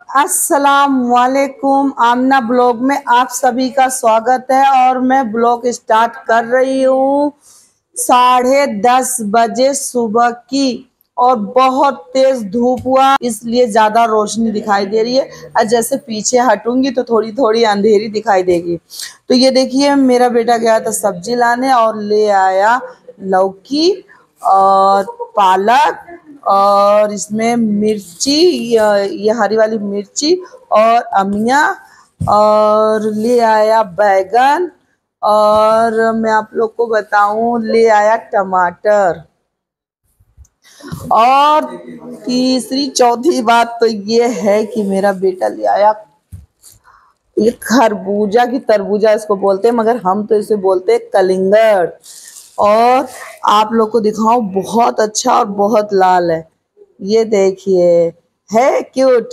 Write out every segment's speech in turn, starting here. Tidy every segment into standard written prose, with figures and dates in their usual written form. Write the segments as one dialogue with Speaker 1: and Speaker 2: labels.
Speaker 1: अस्सलाम वालेकुम। आमना ब्लॉग में आप सभी का स्वागत है और मैं ब्लॉग स्टार्ट कर रही हूँ 10:30 बजे सुबह की। और बहुत तेज धूप हुआ इसलिए ज्यादा रोशनी दिखाई दे रही है और जैसे पीछे हटूंगी तो थोड़ी थोड़ी अंधेरी दिखाई देगी। तो ये देखिए मेरा बेटा गया था सब्जी लाने और ले आया लौकी और पालक और इसमें मिर्ची, ये हरी वाली मिर्ची और अमिया, और ले आया बैगन, और मैं आप लोग को बताऊं ले आया टमाटर। और तीसरी चौथी बात तो ये है कि मेरा बेटा ले आया ये खरबूजा की तरबूजा इसको बोलते हैं, मगर हम तो इसे बोलते हैं कलिंगड़। और आप लोग को दिखाऊं बहुत अच्छा और बहुत लाल है, ये देखिए, है क्यूट।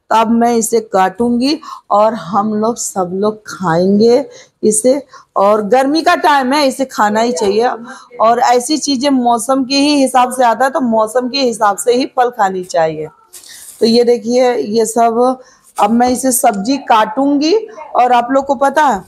Speaker 1: तो अब मैं इसे काटूंगी और हम लोग सब लोग खाएंगे इसे। और गर्मी का टाइम है, इसे खाना ही चाहिए। और ऐसी चीजें मौसम के ही हिसाब से आता है तो मौसम के हिसाब से ही फल खानी चाहिए। तो ये देखिए ये सब, अब मैं इसे सब्जी काटूंगी। और आप लोग को पता है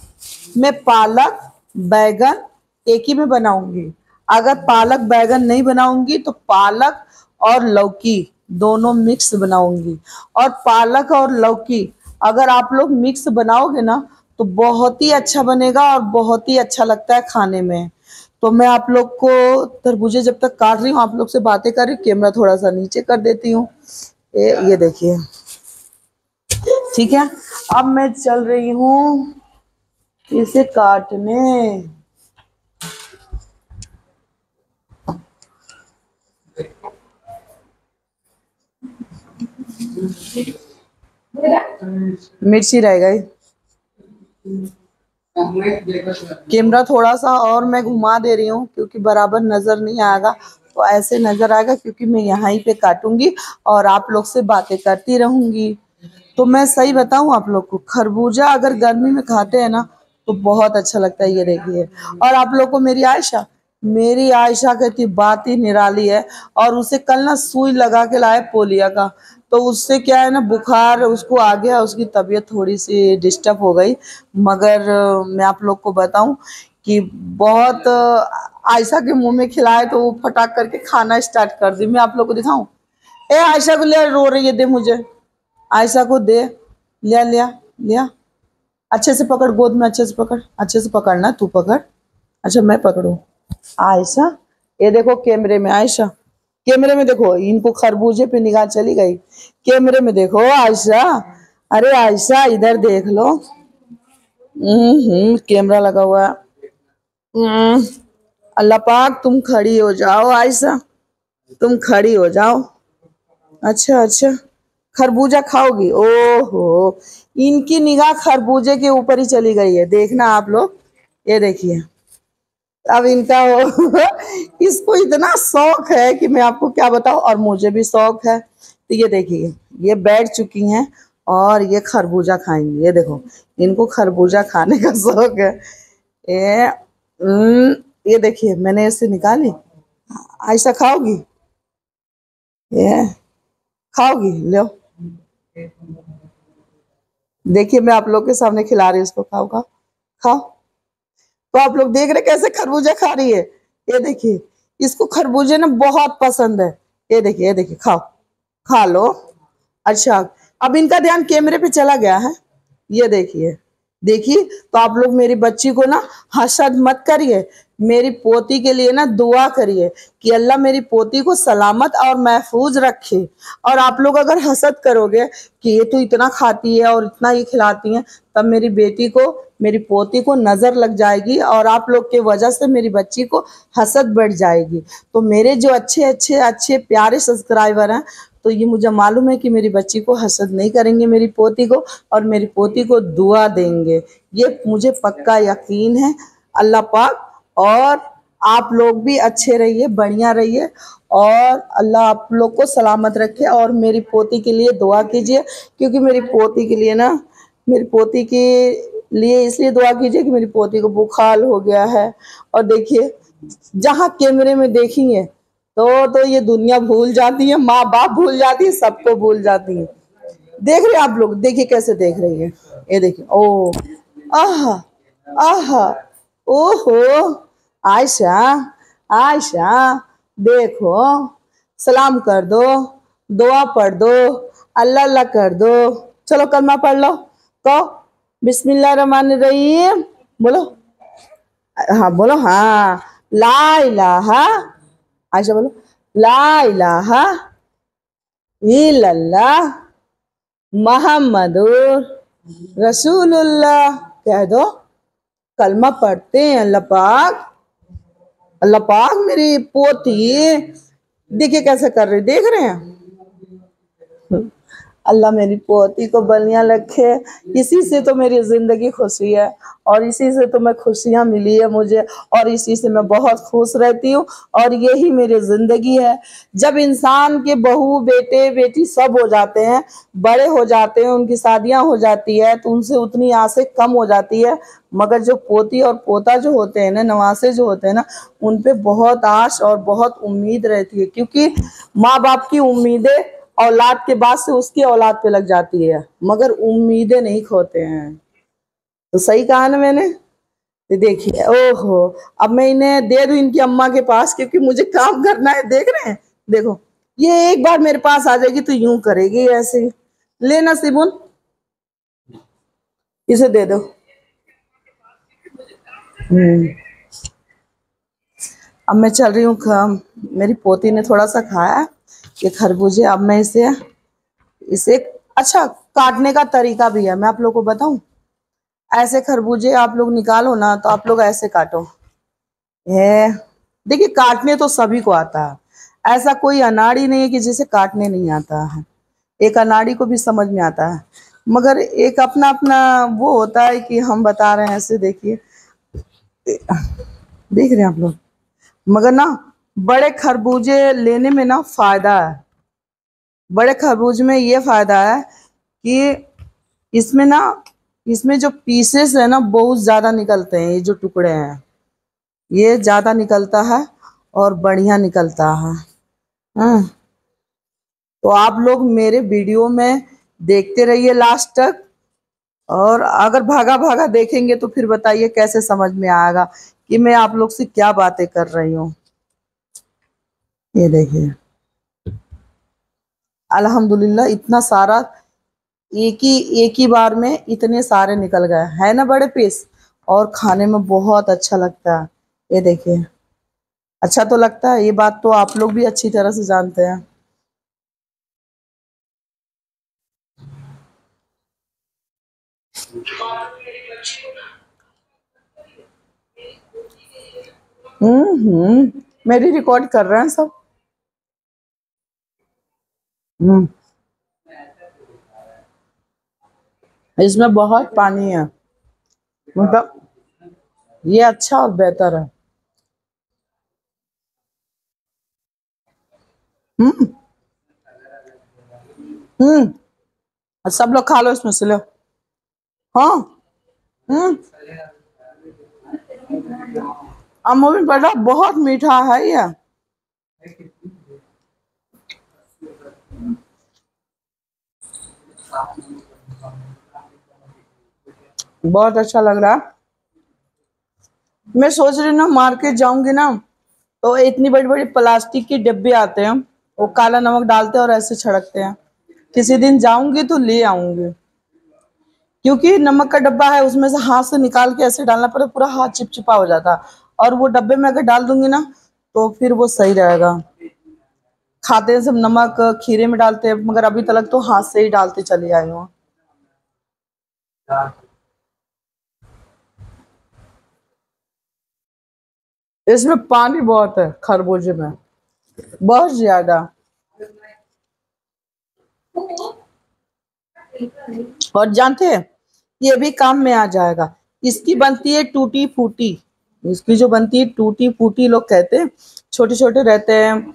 Speaker 1: मैं पालक बैगन एक ही में बनाऊंगी। अगर पालक बैगन नहीं बनाऊंगी तो पालक और लौकी दोनों मिक्स बनाऊंगी। और पालक और लौकी अगर आप लोग मिक्स बनाओगे ना तो बहुत ही अच्छा बनेगा और बहुत ही अच्छा लगता है खाने में। तो मैं आप लोग को तरबूजे जब तक काट रही हूँ आप लोग से बातें कर रही हूँ, कैमरा थोड़ा सा नीचे कर देती हूँ। ये देखिए, ठीक है। अब मैं चल रही हूँ इसे काटने। मिर्ची रह गई, कैमरा थोड़ा सा और मैं घुमा दे रही हूँ क्योंकि बराबर नजर नहीं आएगा। तो ऐसे नजर आएगा क्योंकि मैं यहाँ ही पे काटूंगी और आप लोग से बातें करती रहूंगी। तो मैं सही बताऊं आप लोग को, खरबूजा अगर गर्मी में खाते हैं ना तो बहुत अच्छा लगता है, ये देखिए। और आप लोग को मेरी आयशा कहती बात ही निराली है। और उसे कल ना सुई लगा के लाए पोलियो का, तो उससे क्या है ना बुखार उसको आ गया, उसकी तबीयत थोड़ी सी डिस्टर्ब हो गई। मगर मैं आप लोग को बताऊं कि बहुत आयशा के मुंह में खिलाए तो वो फटाक करके खाना स्टार्ट कर दी। मैं आप लोग को दिखाऊं, ए आयशा को ले, रो रही है, दे मुझे, आयशा को दे, लिया लिया लिया। अच्छे से पकड़, गोद में अच्छे से पकड़, अच्छे से पकड़ना, तू पकड़। अच्छा मैं पकड़ू, आयशा ये देखो कैमरे में, आयशा कैमरे में देखो, इनको खरबूजे पे निगाह चली गई। कैमरे में देखो आयशा, अरे आयशा इधर देख लो। कैमरा लगा हुआ है। अल्लाह पाक तुम खड़ी हो जाओ आयशा, तुम खड़ी हो जाओ। अच्छा अच्छा, खरबूजा खाओगी? ओहो, इनकी निगाह खरबूजे के ऊपर ही चली गई है, देखना आप लोग। ये देखिए अब इनका हो इसको इतना शौक है कि मैं आपको क्या बताऊं, और मुझे भी शौक है। तो ये देखिए ये बैठ चुकी हैं और ये खरबूजा खाएंगी। ये देखो इनको खरबूजा खाने का शौक है। ये ये देखिए मैंने इसे निकाली। ऐसा खाओगी? ये खाओगी? लो देखिए मैं आप लोग के सामने खिला रही हूँ इसको, खाओ खाओ खाओ। तो आप लोग देख रहे कैसे खरबूजा खा रही है। ये देखिए इसको खरबूजे ना बहुत पसंद है। ये देखिए खाओ, खा लो। अच्छा अब इनका ध्यान कैमरे पे चला गया है। ये देखिए, देखिए तो आप लोग मेरी बच्ची को ना हसद मत करिए, मेरी पोती के लिए ना दुआ करिए कि अल्लाह मेरी पोती को सलामत और महफूज रखे। और आप लोग अगर हसद करोगे कि ये तो इतना खाती है और इतना ही खिलाती है, तब मेरी बेटी को, मेरी पोती को नजर लग जाएगी और आप लोग के वजह से मेरी बच्ची को हसद बढ़ जाएगी। तो मेरे जो अच्छे अच्छे अच्छे प्यारे सब्सक्राइबर हैं, तो ये मुझे मालूम है कि मेरी बच्ची को हसद नहीं करेंगे, मेरी पोती को, और मेरी पोती को दुआ देंगे, ये मुझे पक्का यकीन है। अल्लाह पाक और आप लोग भी अच्छे रहिए, बढ़िया रहिए, और अल्लाह आप लोग को सलामत रखे। और मेरी पोती के लिए दुआ कीजिए क्योंकि मेरी पोती के लिए ना, मेरी पोती के लिए इसलिए दुआ कीजिए कि मेरी पोती को बुखार हो गया है। और देखिए जहाँ कैमरे में देखेंगे तो ये दुनिया भूल जाती है, माँ बाप भूल जाती है, सबको भूल जाती है। देख रहे हैं आप लोग, देखिए कैसे देख रही है, ये देखिए। ओ, आहा, आहा, ओहो, आयशा, आयशा, देखो, सलाम कर दो, दुआ पढ़ दो, अल्लाह अल्लाह कर दो। चलो कलमा पढ़ लो, कहो बिस्मिल्लाह रहमान रहीम, बोलो। हाँ बोलो, हाँ, ला इलाहा, आयशा बोलो, ला इलाहा इल्लल्लाह मोहम्मदुर रसूलुल्लाह। कह दो, कलमा पढ़ते हैं। अल्लाह पाक, अल्लाह पाक मेरी पोती देखिए कैसे कर रही, देख रहे हैं। अल्लाह मेरी पोती को बलियां रखे, इसी से तो मेरी जिंदगी खुशी है, और इसी से तो मैं खुशियां मिली है मुझे, और इसी से मैं बहुत खुश रहती हूँ, और यही मेरी जिंदगी है। जब इंसान के बहू बेटे बेटी सब हो जाते हैं, बड़े हो जाते हैं, उनकी शादियां हो जाती है, तो उनसे उतनी आसें कम हो जाती है, मगर जो पोती और पोता जो होते हैं ना, नवासे जो होते हैं ना, उन पे बहुत आश और बहुत उम्मीद रहती है, क्योंकि माँ बाप की उम्मीदें औलाद के बाद से उसकी औलाद पे लग जाती है, मगर उम्मीदें नहीं खोते हैं। तो सही कहा ना मैंने। तो देखिए, ओहो, अब मैं इन्हें दे दूं इनकी अम्मा के पास, क्योंकि मुझे काम करना है। देख रहे हैं, देखो, ये एक बार मेरे पास आ जाएगी तो यूं करेगी ऐसे ही। लेना सिबुन, इसे दे दो। अब मैं चल रही हूँ मेरी पोती ने थोड़ा सा खाया ये खरबूजे, अब मैं इसे इसे अच्छा, काटने का तरीका भी है, मैं आप लोग को बताऊं। ऐसे खरबूजे आप लोग निकालो ना, तो आप लोग ऐसे काटो। ये देखिए, काटने तो सभी को आता है, ऐसा कोई अनाड़ी नहीं है कि जिसे काटने नहीं आता है। एक अनाड़ी को भी समझ में आता है, मगर एक अपना अपना वो होता है कि हम बता रहे हैं ऐसे। देखिए, देख रहे हैं आप लोग, मगर ना, बड़े खरबूजे लेने में ना फायदा है। बड़े खरबूज में ये फायदा है कि इसमें ना, इसमें जो पीसेस है ना बहुत ज्यादा निकलते हैं, ये जो टुकड़े हैं ये ज्यादा निकलता है और बढ़िया निकलता है। हाँ, तो आप लोग मेरे वीडियो में देखते रहिए लास्ट तक, और अगर भागा भागा देखेंगे तो फिर बताइए कैसे समझ में आएगा कि मैं आप लोग से क्या बातें कर रही हूँ। ये देखिए, अल्हम्दुलिल्लाह, इतना सारा एक ही बार में इतने सारे निकल गए है ना, बड़े पीस, और खाने में बहुत अच्छा लगता है। ये देखिए, अच्छा तो लगता है, ये बात तो आप लोग भी अच्छी तरह से जानते हैं। मेरी रिकॉर्ड कर रहे हैं सब। हम्म, इसमें बहुत पानी है, मतलब ये अच्छा और बेहतर है। हम्म। हम्म। सब लोग खा लो इसमें से, लो। हाँ। हम्म। अमूल पेड़ा बहुत मीठा है ये। बहुत अच्छा लग रहा है। मैं सोच रही हूँ ना, मार्केट जाऊंगी ना, तो इतनी बड़ी बड़ी प्लास्टिक के डिब्बे आते हैं, वो काला नमक डालते हैं और ऐसे छिड़कते हैं। किसी दिन जाऊंगी तो ले आऊंगी, क्योंकि नमक का डब्बा है, उसमें से हाथ से निकाल के ऐसे डालना पड़े, पूरा हाथ चिपचिपा हो जाता। और वो डब्बे में अगर डाल दूंगी ना, तो फिर वो सही रहेगा। खाते हैं सब नमक खीरे में डालते हैं, मगर अभी तक तो हाथ से ही डालते चली आई हूँ। इसमें पानी बहुत है खरबूजे में, बहुत ज्यादा। और जानते हैं, ये भी काम में आ जाएगा। इसकी बनती है टूटी फूटी, इसकी जो बनती है टूटी फूटी, लोग कहते हैं छोटे छोटे रहते हैं,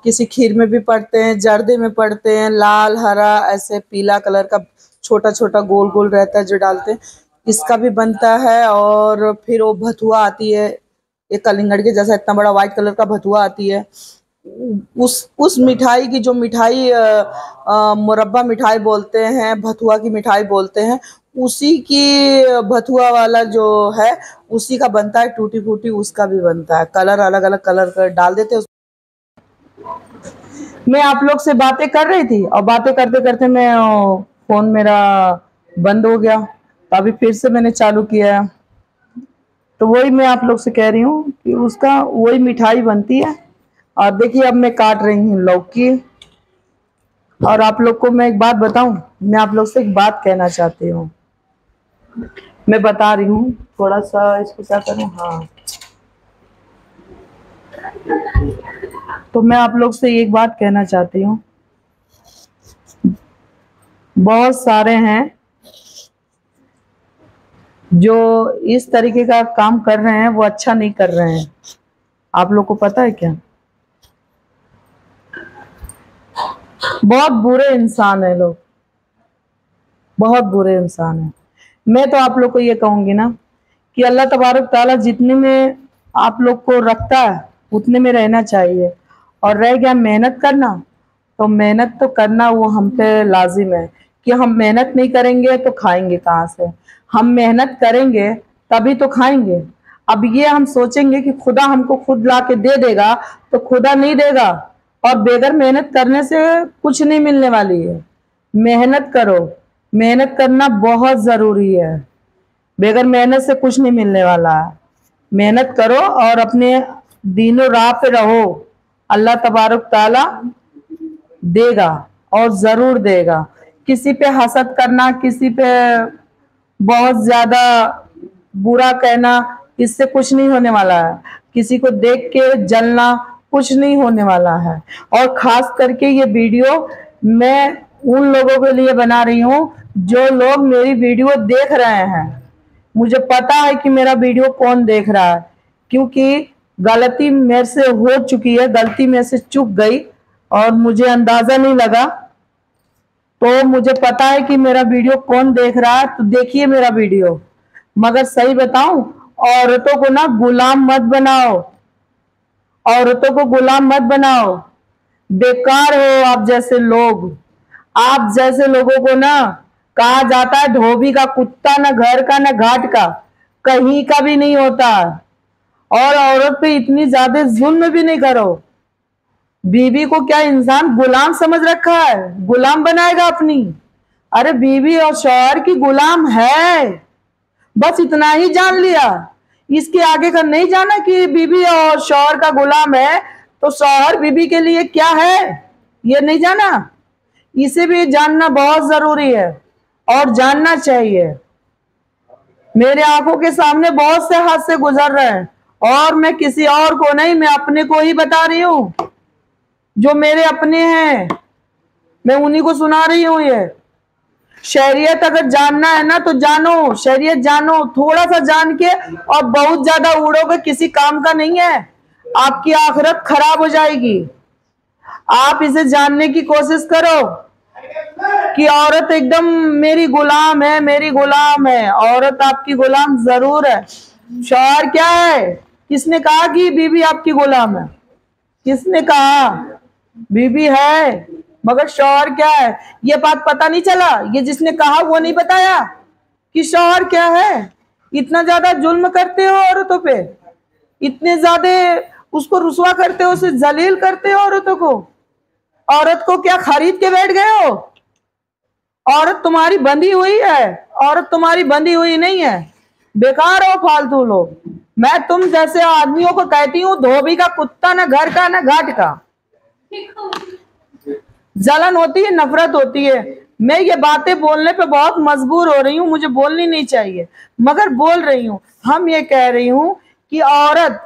Speaker 1: किसी खीर में भी पड़ते हैं, जर्दे में पड़ते हैं, लाल हरा ऐसे पीला कलर का छोटा छोटा गोल गोल रहता है जो डालते हैं। इसका भी बनता है, और फिर वो भथुआ आती है, एक कलिंगड़ के जैसा इतना बड़ा व्हाइट कलर का भथुआ आती है, उस मिठाई की, जो मिठाई मुरब्बा मिठाई बोलते हैं, भथुआ की मिठाई बोलते हैं, उसी की भथुआ वाला जो है उसी का बनता है। टूटी फूटी उसका भी बनता है, कलर अलग अलग कलर कर डाल देते हैं। मैं आप लोग से बातें कर रही थी और बातें करते करते मैं फोन मेरा बंद हो गया, तो अभी फिर से मैंने चालू किया है। तो वही मैं आप लोग से कह रही हूँ कि उसका वही मिठाई बनती है। और देखिए अब मैं काट रही हूँ लौकी। और आप लोग को मैं एक बात बताऊं, मैं आप लोग से एक बात कहना चाहती हूँ। मैं बता रही हूँ, थोड़ा सा इसको क्या करूँ, हाँ। तो मैं आप लोग से एक बात कहना चाहती हूँ, बहुत सारे हैं जो इस तरीके का काम कर रहे हैं, वो अच्छा नहीं कर रहे हैं। आप लोग को पता है क्या? बहुत बुरे इंसान है लोग, बहुत बुरे इंसान है। मैं तो आप लोग को ये कहूंगी ना कि अल्लाह तबारक ताला जितने में आप लोग को रखता है उतने में रहना चाहिए। और रह गया मेहनत करना, तो मेहनत तो करना वो हम पे लाजिम है कि हम मेहनत नहीं करेंगे तो खाएंगे कहाँ से? हम मेहनत करेंगे तभी तो खाएंगे। अब ये हम सोचेंगे कि खुदा हमको खुद ला के दे देगा, तो खुदा नहीं देगा। और बगैर मेहनत करने से कुछ नहीं मिलने वाली है। मेहनत करो, मेहनत करना बहुत जरूरी है। बगैर मेहनत से कुछ नहीं मिलने वाला है। मेहनत करो और अपने दीनों राह पे रहो, अल्लाह तबारक ताला देगा और जरूर देगा। किसी पे हसद करना, किसी पे बहुत ज्यादा बुरा कहना, इससे कुछ नहीं होने वाला है। किसी को देख के जलना, कुछ नहीं होने वाला है। और खास करके ये वीडियो मैं उन लोगों के लिए बना रही हूँ जो लोग मेरी वीडियो देख रहे हैं। मुझे पता है कि मेरा वीडियो कौन देख रहा है, क्योंकि गलती मेरे से हो चुकी है, गलती मेरे से चूक गई और मुझे अंदाजा नहीं लगा। तो मुझे पता है कि मेरा वीडियो कौन देख रहा है, तो देखिए मेरा वीडियो। मगर सही बताऊं, औरतों को ना गुलाम मत बनाओ, औरतों को गुलाम मत बनाओ। बेकार हो आप जैसे लोग। आप जैसे लोगों को ना कहा जाता है धोबी का कुत्ता, ना घर का ना घाट का, कहीं का भी नहीं होता। और औरत पे इतनी ज्यादा जुल्म भी नहीं करो। बीवी को क्या इंसान गुलाम समझ रखा है? गुलाम बनाएगा अपनी? अरे बीवी और शौहर की गुलाम है, बस इतना ही जान लिया। इसके आगे का नहीं जाना कि बीवी और शौहर का गुलाम है तो शौहर बीवी के लिए क्या है, ये नहीं जाना। इसे भी जानना बहुत जरूरी है और जानना चाहिए। मेरे आंखों के सामने बहुत से हादसे गुजर रहे हैं और मैं किसी और को नहीं, मैं अपने को ही बता रही हूँ। जो मेरे अपने हैं मैं उन्हीं को सुना रही हूँ। ये शरीयत अगर जानना है ना तो जानो, शरीयत जानो। थोड़ा सा जान के और बहुत ज्यादा उड़ोगे किसी काम का नहीं है, आपकी आखिरत खराब हो जाएगी। आप इसे जानने की कोशिश करो कि औरत एकदम मेरी गुलाम है, मेरी गुलाम है। औरत आपकी गुलाम जरूर है। शौहर क्या है? किसने कहा कि बीवी आपकी गुलाम है? किसने कहा? बीवी है, मगर शौहर क्या है ये बात पता नहीं चला। ये जिसने कहा वो नहीं बताया कि शौहर क्या है। इतना ज्यादा जुल्म करते हो औरतों पे, इतने ज्यादा उसको रुसवा करते हो, उसे जलील करते हो औरतों को। औरत को क्या खरीद के बैठ गए हो? औरत तुम्हारी बंधी हुई है, औरत तुम्हारी बंधी हुई नहीं है। बेकार हो फालतू लोग। मैं तुम जैसे आदमियों को कहती हूँ धोबी का कुत्ता, ना घर का ना घाट का। जलन होती है, नफरत होती है। मैं ये बातें बोलने पे बहुत मजबूर हो रही हूँ, मुझे बोलनी नहीं चाहिए मगर बोल रही हूँ। हम ये कह रही हूँ कि औरत,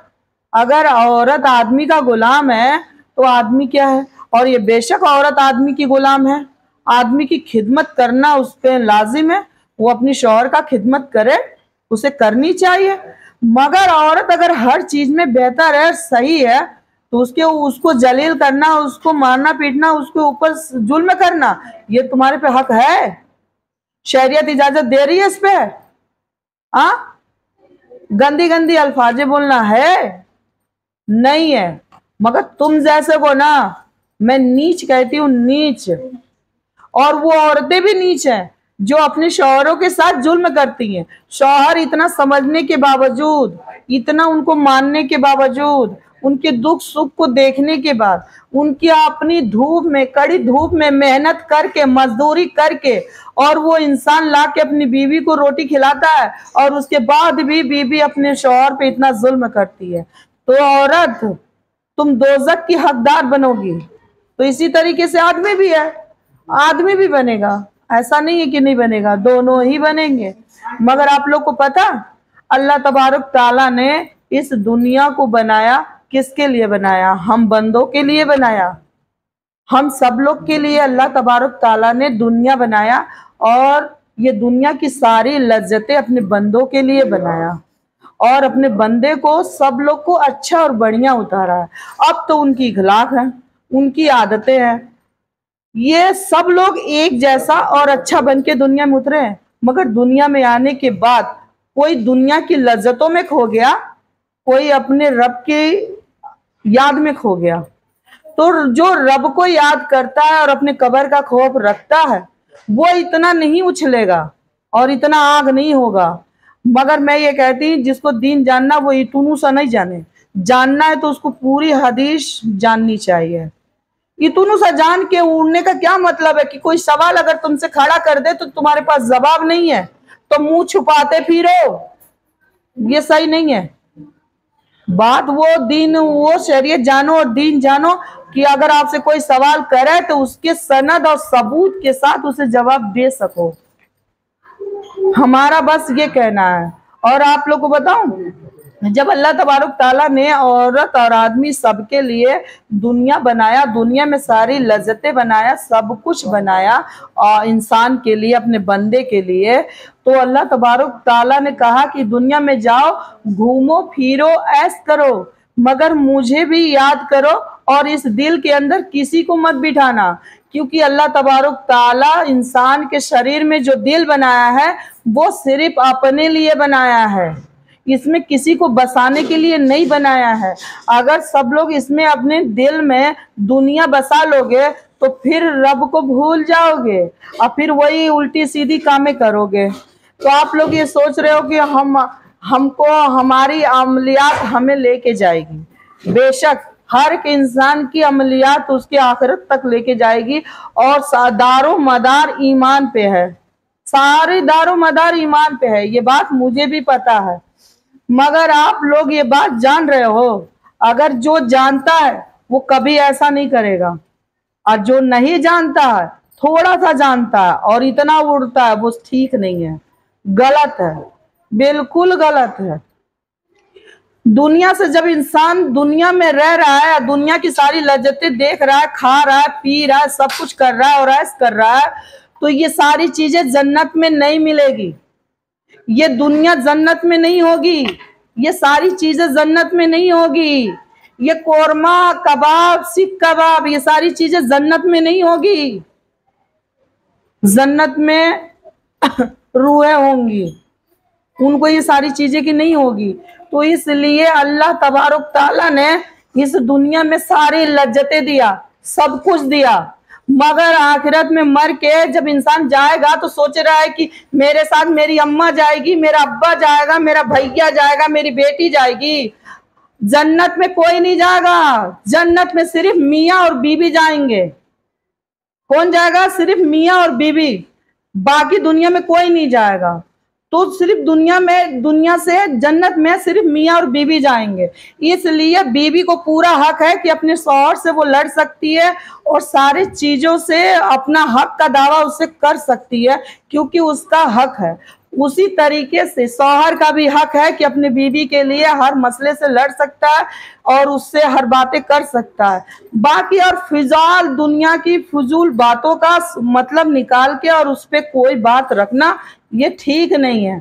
Speaker 1: अगर औरत आदमी का गुलाम है तो आदमी क्या है? और ये बेशक औरत आदमी की गुलाम है, आदमी की खिदमत करना उस पर लाजिम है। वो अपनी शौहर का खिदमत करे, उसे करनी चाहिए। मगर औरत अगर हर चीज में बेहतर है, सही है, तो उसको जलील करना, उसको मारना पीटना, उसके ऊपर जुल्म करना, ये तुम्हारे पे हक है? शरीयत इजाजत दे रही है इस पे? हाँ, गंदी गंदी अल्फाजे बोलना है? नहीं है। मगर तुम जैसे को ना मैं नीच कहती हूँ, नीच। और वो औरतें भी नीच हैं जो अपने शौहरों के साथ जुल्म करती हैं। शौहर इतना समझने के बावजूद, इतना उनको मानने के बावजूद, उनके दुख सुख को देखने के बाद, उनकी अपनी धूप में, कड़ी धूप में मेहनत करके, मजदूरी करके, और वो इंसान ला के अपनी बीवी को रोटी खिलाता है, और उसके बाद भी बीवी अपने शौहर पे इतना जुल्म करती है। तो औरत, तुम दोजक की हकदार बनोगी। तो इसी तरीके से आदमी भी है, आदमी भी बनेगा, ऐसा नहीं है कि नहीं बनेगा, दोनों ही बनेंगे। मगर आप लोग को पता, अल्लाह तबारक ताला ने इस दुनिया को बनाया, किसके लिए बनाया? हम बंदों के लिए बनाया, हम सब लोग के लिए अल्लाह तबारक ताला ने दुनिया बनाया, और ये दुनिया की सारी लज्जतें अपने बंदों के लिए बनाया, और अपने बंदे को, सब लोग को अच्छा और बढ़िया उतारा है। अब तो उनकी इखलाक है, उनकी आदतें हैं, ये सब लोग एक जैसा और अच्छा बन के दुनिया में उतरे हैं। मगर दुनिया में आने के बाद कोई दुनिया की लज्जतों में खो गया, कोई अपने रब की याद में खो गया। तो जो रब को याद करता है और अपने कब्र का खौफ रखता है, वो इतना नहीं उछलेगा और इतना आग नहीं होगा। मगर मैं ये कहती हूँ, जिसको दीन जानना वो इतनू सा नहीं जाने, जानना है तो उसको पूरी हदीस जाननी चाहिए। इतनू सा जान के उड़ने का क्या मतलब है कि कोई सवाल अगर तुमसे खड़ा कर दे तो तुम्हारे पास जवाब नहीं है तो मुंह छुपाते फिरो, ये सही नहीं है। बात वो दीन, वो शरीयत जानो और दीन जानो कि अगर आपसे कोई सवाल करे तो उसके सनद और सबूत के साथ उसे जवाब दे सको। हमारा बस ये कहना है। और आप लोग को बताऊं, जब अल्लाह तबारक ताला ने औरत और आदमी सबके लिए दुनिया बनाया, दुनिया में सारी लज्जतें बनाया, सब कुछ बनाया और इंसान के लिए, अपने बंदे के लिए, तो अल्लाह तबारक ताला ने कहा कि दुनिया में जाओ, घूमो फिरो, ऐश करो, मगर मुझे भी याद करो और इस दिल के अंदर किसी को मत बिठाना। क्योंकि अल्लाह तबारक ताला इंसान के शरीर में जो दिल बनाया है वो सिर्फ अपने लिए बनाया है, इसमें किसी को बसाने के लिए नहीं बनाया है। अगर सब लोग इसमें अपने दिल में दुनिया बसा लोगे तो फिर रब को भूल जाओगे और फिर वही उल्टी सीधी कामें करोगे। तो आप लोग ये सोच रहे हो कि हमको हमारी अमलियात हमें लेके जाएगी। बेशक हर एक इंसान की अमलियात उसके आखिरत तक लेके जाएगी, और दारो मदार ईमान पे है, सारे दारो मदार ईमान पे है। ये बात मुझे भी पता है, मगर आप लोग ये बात जान रहे हो। अगर जो जानता है वो कभी ऐसा नहीं करेगा, और जो नहीं जानता है, थोड़ा सा जानता है और इतना उड़ता है, वो ठीक नहीं है, गलत है, बिल्कुल गलत है। दुनिया से जब इंसान दुनिया में रह रहा है, दुनिया की सारी लज्जतें देख रहा है, खा रहा है, पी रहा है, सब कुछ कर रहा है और ऐश कर रहा है, तो ये सारी चीजें जन्नत में नहीं मिलेगी। ये दुनिया जन्नत में नहीं होगी, ये सारी चीजें जन्नत में नहीं होगी। ये कोरमा, कबाब, सीख कबाब, ये सारी चीजें जन्नत में नहीं होगी। जन्नत में रूहें होंगी, उनको ये सारी चीजें की नहीं होगी। तो इसलिए अल्लाह तबारक ताला ने इस दुनिया में सारी लज्जतें दिया, सब कुछ दिया, मगर आखिरत में मर के जब इंसान जाएगा तो सोच रहा है कि मेरे साथ मेरी अम्मा जाएगी, मेरा अब्बा जाएगा, मेरा भैया जाएगा, मेरी बेटी जाएगी। जन्नत में कोई नहीं जाएगा, जन्नत में सिर्फ मियाँ और बीबी जाएंगे। कौन जाएगा? सिर्फ मियाँ और बीबी, बाकी दुनिया में कोई नहीं जाएगा। तो सिर्फ दुनिया से जन्नत में सिर्फ मियाँ और बीबी जाएंगे। इसलिए बीबी को पूरा हक है कि अपने शौहर से वो लड़ सकती है और सारी चीजों से अपना हक का दावा उससे कर सकती है, क्योंकि उसका हक है। उसी तरीके से शौहर का भी हक है कि अपने बीवी के लिए हर मसले से लड़ सकता है और उससे हर बातें कर सकता है। बाकी और फिजाल दुनिया की फजूल बातों का मतलब निकाल के और उस पर कोई बात रखना ये ठीक नहीं है।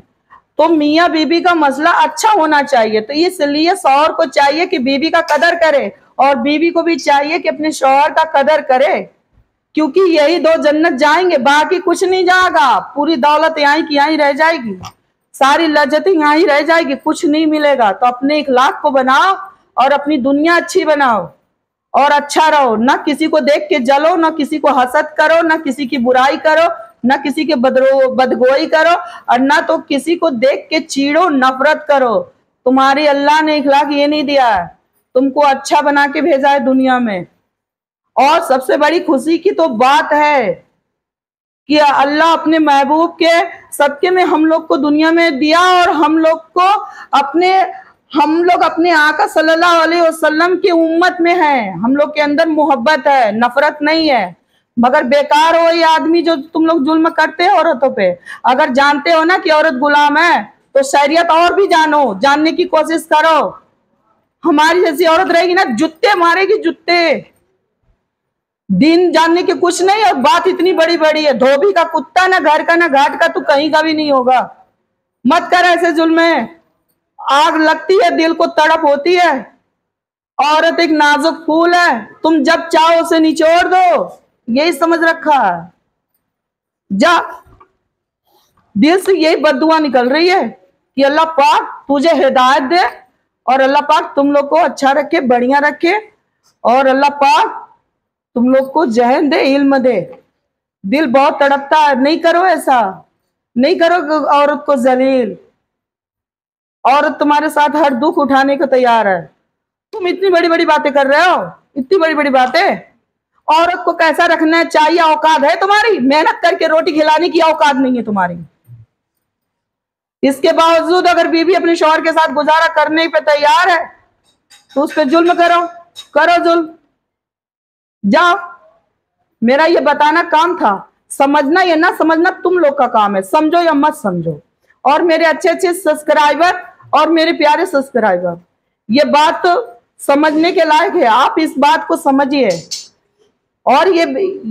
Speaker 1: तो मियाँ बीबी का मसला अच्छा होना चाहिए। तो इसलिए शौहर को चाहिए कि बीबी का कदर करे और बीवी को भी चाहिए कि अपने शौहर का कदर करे, क्योंकि यही दो जन्नत जाएंगे, बाकी कुछ नहीं जाएगा। पूरी दौलत यहाँ की यहाँ रह जाएगी, सारी लज्जतें यहाँ रह जाएगी, कुछ नहीं मिलेगा। तो अपने इखलाक को बनाओ और अपनी दुनिया अच्छी बनाओ। और अच्छा रहो, ना किसी को देख के जलो, ना किसी को हसद करो, ना किसी की बुराई करो, ना किसी के बदगोई करो, और ना तो किसी को देख के चीड़ो, नफरत करो। तुम्हारी अल्लाह ने इखलाक ये नहीं दिया है, तुमको अच्छा बना के भेजा है दुनिया में। और सबसे बड़ी खुशी की तो बात है कि अल्लाह अपने महबूब के सदके में हम लोग को दुनिया में दिया, और हम लोग अपने आका सल्लल्लाहु अलैहि वसल्लम की उम्मत में हैं। हम लोग के अंदर मोहब्बत है, नफरत नहीं है। मगर बेकार हो ये आदमी जो तुम लोग जुल्म करते हो औरतों पे। अगर जानते हो ना कि औरत गुलाम है तो शरीयत और भी जानो, जानने की कोशिश करो। हमारी जैसी औरत रहेगी ना, जुत्ते मारेगी, जुत्ते। दिन जानने के कुछ नहीं, और बात इतनी बड़ी बड़ी है। धोबी का कुत्ता, ना घर का ना घाट का, तू कहीं का भी नहीं होगा। मत कर ऐसे जुल्म। आग लगती है, दिल को तड़प होती है। औरत एक नाजुक फूल है, तुम जब चाहो उसे निचोड़ दो, यही समझ रखा है। जा, दिल से यही बद्दुआ निकल रही है कि अल्लाह पाक तुझे हिदायत दे, और अल्लाह पाक तुम लोग को अच्छा रखे, बढ़िया रखे, और अल्लाह पाक तुम लोग को जहन दे, इल्म दे। दिल बहुत तड़पता है, नहीं करो ऐसा, नहीं करो औरत को जलील। औरत तुम्हारे साथ हर दुख उठाने को तैयार है। तुम इतनी बड़ी बड़ी बातें कर रहे हो, इतनी बड़ी बड़ी बातें। औरत को कैसा रखना चाहिए औकात है तुम्हारी? मेहनत करके रोटी खिलाने की औकात नहीं है तुम्हारी। इसके बावजूद अगर बीवी अपने शौहर के साथ गुजारा करने पे तैयार है तो उस पर जुल्म करो, करो जुल्म, जाओ। मेरा ये बताना काम था, समझना या ना समझना तुम लोग का काम है, समझो या मत समझो। और मेरे अच्छे अच्छे सब्सक्राइबर और मेरे प्यारे सब्सक्राइबर, ये बात तो समझने के लायक है, आप इस बात को समझिए। और ये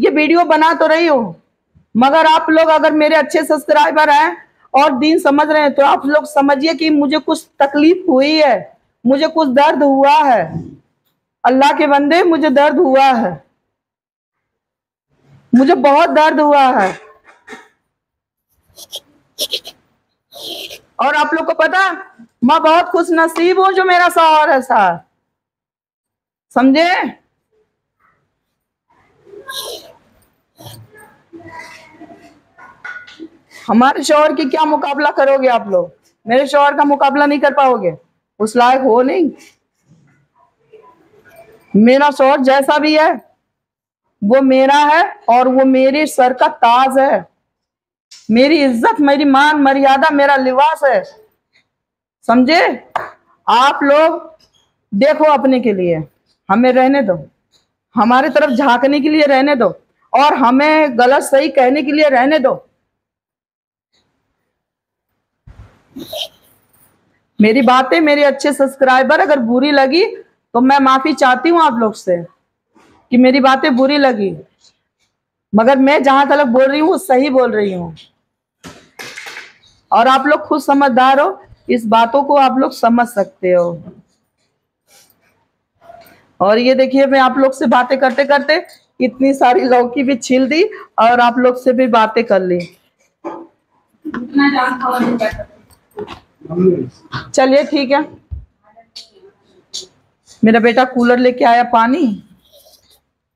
Speaker 1: वीडियो बना तो रही हूं, मगर आप लोग अगर मेरे अच्छे सब्सक्राइबर हैं और दीन समझ रहे हैं तो आप लोग समझिए कि मुझे कुछ तकलीफ हुई है, मुझे कुछ दर्द हुआ है। अल्लाह के बंदे, मुझे दर्द हुआ है, मुझे बहुत दर्द हुआ है। और आप लोग को पता, मैं बहुत खुश नसीब हूं जो मेरा शौहर ऐसा, समझे? हमारे शौहर की क्या मुकाबला करोगे आप लोग? मेरे शौहर का मुकाबला नहीं कर पाओगे, उस लायक हो नहीं। मेरा शौहर जैसा भी है वो मेरा है, और वो मेरे सर का ताज है, मेरी इज्जत, मेरी मान मर्यादा, मेरा लिबास है, समझे? आप लोग देखो अपने के लिए, हमें रहने दो, हमारे तरफ झांकने के लिए रहने दो, और हमें गलत सही कहने के लिए रहने दो। मेरी बातें मेरे अच्छे सब्सक्राइबर अगर बुरी लगी तो मैं माफी चाहती हूँ आप लोग से कि मेरी बातें बुरी लगी, मगर मैं जहां तक बोल रही हूँ सही बोल रही हूँ। और आप लोग खुद समझदार हो, इस बातों को आप लोग समझ सकते हो। और ये देखिए, मैं आप लोग से बातें करते करते इतनी सारी लौकी भी छील दी और आप लोग से भी बातें कर ली। चलिए ठीक है, मेरा बेटा कूलर लेके आया पानी,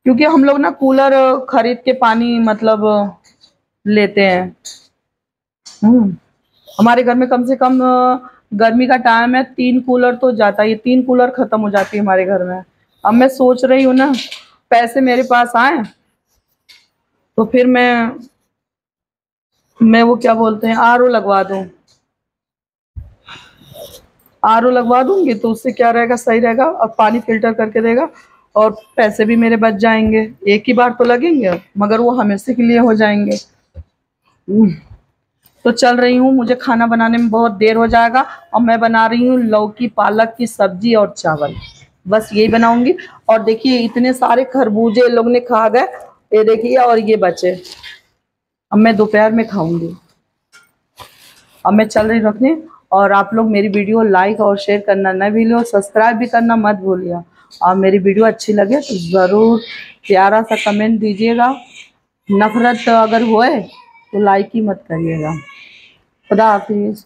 Speaker 1: क्योंकि हम लोग ना कूलर खरीद के पानी मतलब लेते हैं। हमारे घर में कम से कम गर्मी का टाइम है 3 कूलर तो जाता है, ये 3 कूलर खत्म हो जाती है हमारे घर में। अब मैं सोच रही हूँ ना, पैसे मेरे पास आए तो फिर मैं वो क्या बोलते हैं, आरओ लगवा दूं। आरओ लगवा दूंगी तो उससे क्या रहेगा, सही रहेगा, और पानी फिल्टर करके देगा और पैसे भी मेरे बच जाएंगे। एक ही बार तो लगेंगे मगर वो हमेशा के लिए हो जाएंगे। तो चल रही हूँ, मुझे खाना बनाने में बहुत देर हो जाएगा, और मैं बना रही हूँ लौकी पालक की सब्जी और चावल, बस यही बनाऊंगी। और देखिए इतने सारे खरबूजे लोग ने खा गए, ये देखिए, और ये बचे, अब मैं दोपहर में खाऊंगी। अब मैं चल रही रखने, और आप लोग मेरी वीडियो लाइक और शेयर करना न भूलिए, सब्सक्राइब भी करना मत भूलिए। और मेरी वीडियो अच्छी लगे तो ज़रूर प्यारा सा कमेंट दीजिएगा। नफरत अगर होए तो लाइक ही मत करिएगा। खुदा हाफिज़।